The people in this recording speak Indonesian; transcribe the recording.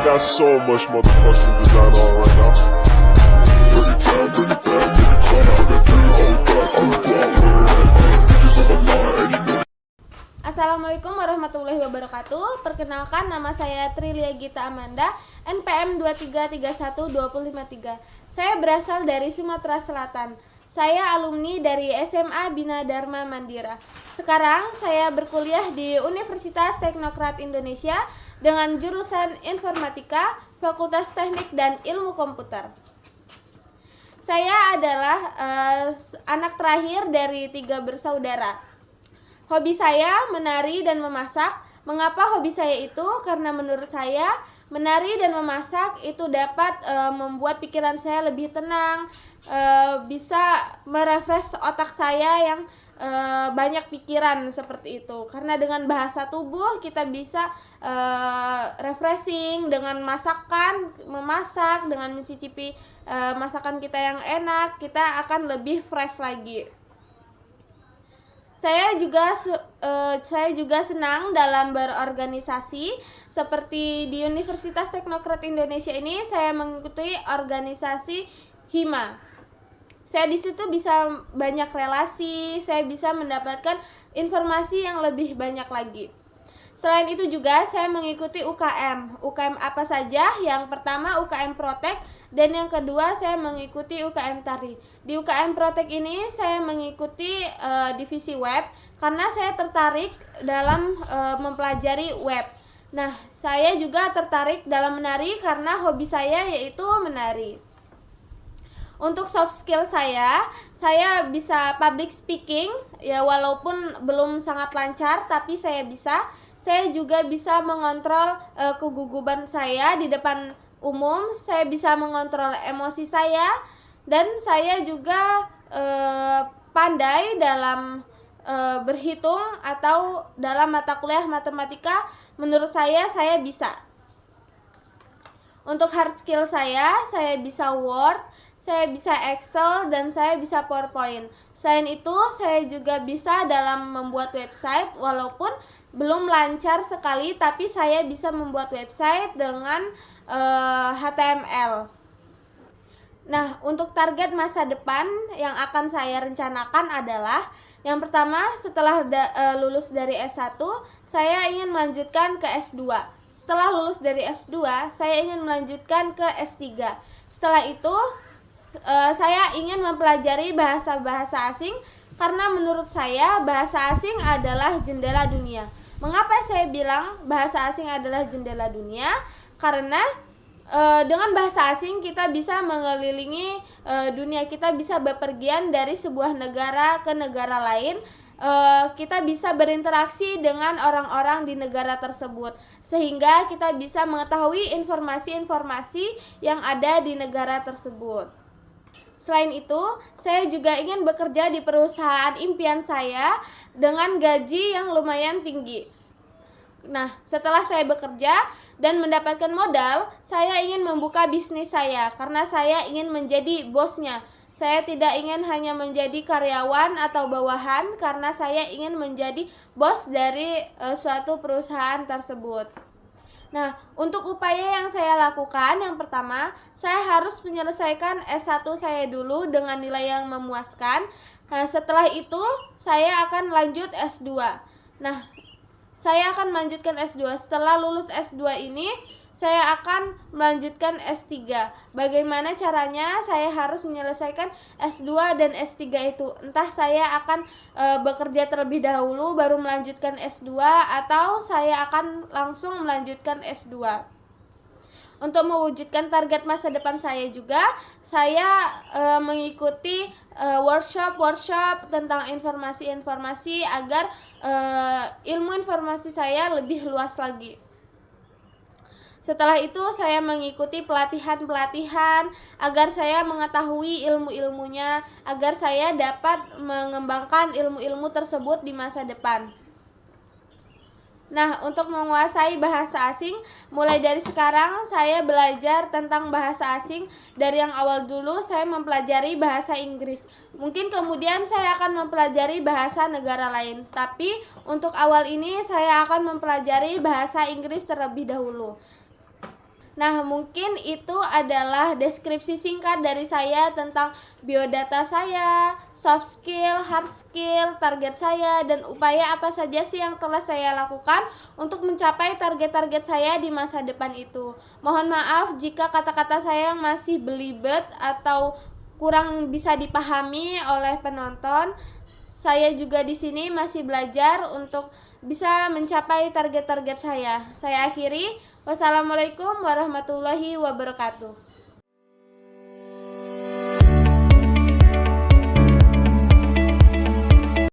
got so much motherfucking design on right now. Bring it down, bring it back, make it clap. I got 3 old guys, I'm the block, bitches on my line, and you know. Assalamualaikum warahmatullahi wabarakatuh. Perkenalkan, nama saya Trilia Gita Amanda, NPM 23312053. Saya berasal dari Sumatera Selatan. Saya alumni dari SMA Bina Dharma Mandira. Sekarang saya berkuliah di Universitas Teknokrat Indonesia dengan jurusan Informatika, Fakultas Teknik dan Ilmu Komputer. Saya adalah anak terakhir dari 3 bersaudara. Hobi saya menari dan memasak. Mengapa hobi saya itu? Karena menurut saya menari dan memasak itu dapat membuat pikiran saya lebih tenang, bisa merefresh otak saya yang banyak pikiran seperti itu. Karena dengan bahasa tubuh kita bisa refreshing dengan memasak, dengan mencicipi masakan kita yang enak, kita akan lebih fresh lagi. Saya juga senang dalam berorganisasi. Seperti di Universitas Teknokrat Indonesia ini, saya mengikuti organisasi HIMA. Saya di situ bisa banyak relasi, saya bisa mendapatkan informasi yang lebih banyak lagi. Selain itu juga saya mengikuti UKM. UKM apa saja? Yang pertama UKM Protek, dan yang kedua saya mengikuti UKM Tari. Di UKM Protek ini saya mengikuti divisi web karena saya tertarik dalam mempelajari web. Nah, saya juga tertarik dalam menari karena hobi saya yaitu menari. Untuk soft skill saya bisa public speaking, ya walaupun belum sangat lancar tapi saya bisa. Saya juga bisa mengontrol kegugupan saya di depan umum, saya bisa mengontrol emosi saya, dan saya juga pandai dalam berhitung atau dalam mata kuliah matematika. Menurut saya bisa. Untuk hard skill saya bisa Word, saya bisa Excel, dan saya bisa PowerPoint. Selain itu, saya juga bisa dalam membuat website, walaupun belum lancar sekali, tapi saya bisa membuat website dengan HTML. Nah, untuk target masa depan yang akan saya rencanakan adalah, yang pertama, setelah lulus dari S1, saya ingin melanjutkan ke S2. Setelah lulus dari S2, saya ingin melanjutkan ke S3. Setelah itu, saya ingin mempelajari bahasa-bahasa asing karena menurut saya bahasa asing adalah jendela dunia. Mengapa saya bilang bahasa asing adalah jendela dunia? Karena dengan bahasa asing kita bisa mengelilingi dunia, kita bisa bepergian dari sebuah negara ke negara lain. Kita bisa berinteraksi dengan orang-orang di negara tersebut, sehingga kita bisa mengetahui informasi-informasi yang ada di negara tersebut. Selain itu, saya juga ingin bekerja di perusahaan impian saya dengan gaji yang lumayan tinggi. Nah, setelah saya bekerja dan mendapatkan modal, saya ingin membuka bisnis saya karena saya ingin menjadi bosnya. Saya tidak ingin hanya menjadi karyawan atau bawahan karena saya ingin menjadi bos dari suatu perusahaan tersebut. Nah, untuk upaya yang saya lakukan, yang pertama, saya harus menyelesaikan S1 saya dulu dengan nilai yang memuaskan. Nah, setelah itu, saya akan lanjut S2. Nah, saya akan melanjutkan S2. Setelah lulus S2 ini, saya akan melanjutkan S3. Bagaimana caranya? Saya harus menyelesaikan S2 dan S3 itu. Entah saya akan bekerja terlebih dahulu baru melanjutkan S2, atau saya akan langsung melanjutkan S2. Untuk mewujudkan target masa depan saya juga, saya mengikuti workshop tentang informasi-informasi agar ilmu informasi saya lebih luas lagi. Setelah itu saya mengikuti pelatihan-pelatihan agar saya mengetahui ilmu-ilmunya, agar saya dapat mengembangkan ilmu-ilmu tersebut di masa depan. Nah, untuk menguasai bahasa asing, mulai dari sekarang saya belajar tentang bahasa asing. Dari yang awal dulu saya mempelajari bahasa Inggris. Mungkin kemudian saya akan mempelajari bahasa negara lain. Tapi untuk awal ini saya akan mempelajari bahasa Inggris terlebih dahulu. Nah, mungkin itu adalah deskripsi singkat dari saya tentang biodata saya, soft skill, hard skill, target saya, dan upaya apa saja sih yang telah saya lakukan untuk mencapai target-target saya di masa depan itu. Mohon maaf jika kata-kata saya masih belibet atau kurang bisa dipahami oleh penonton. Saya juga di sini masih belajar untuk bisa mencapai target-target saya. Saya akhiri. Wassalamualaikum warahmatullahi wabarakatuh.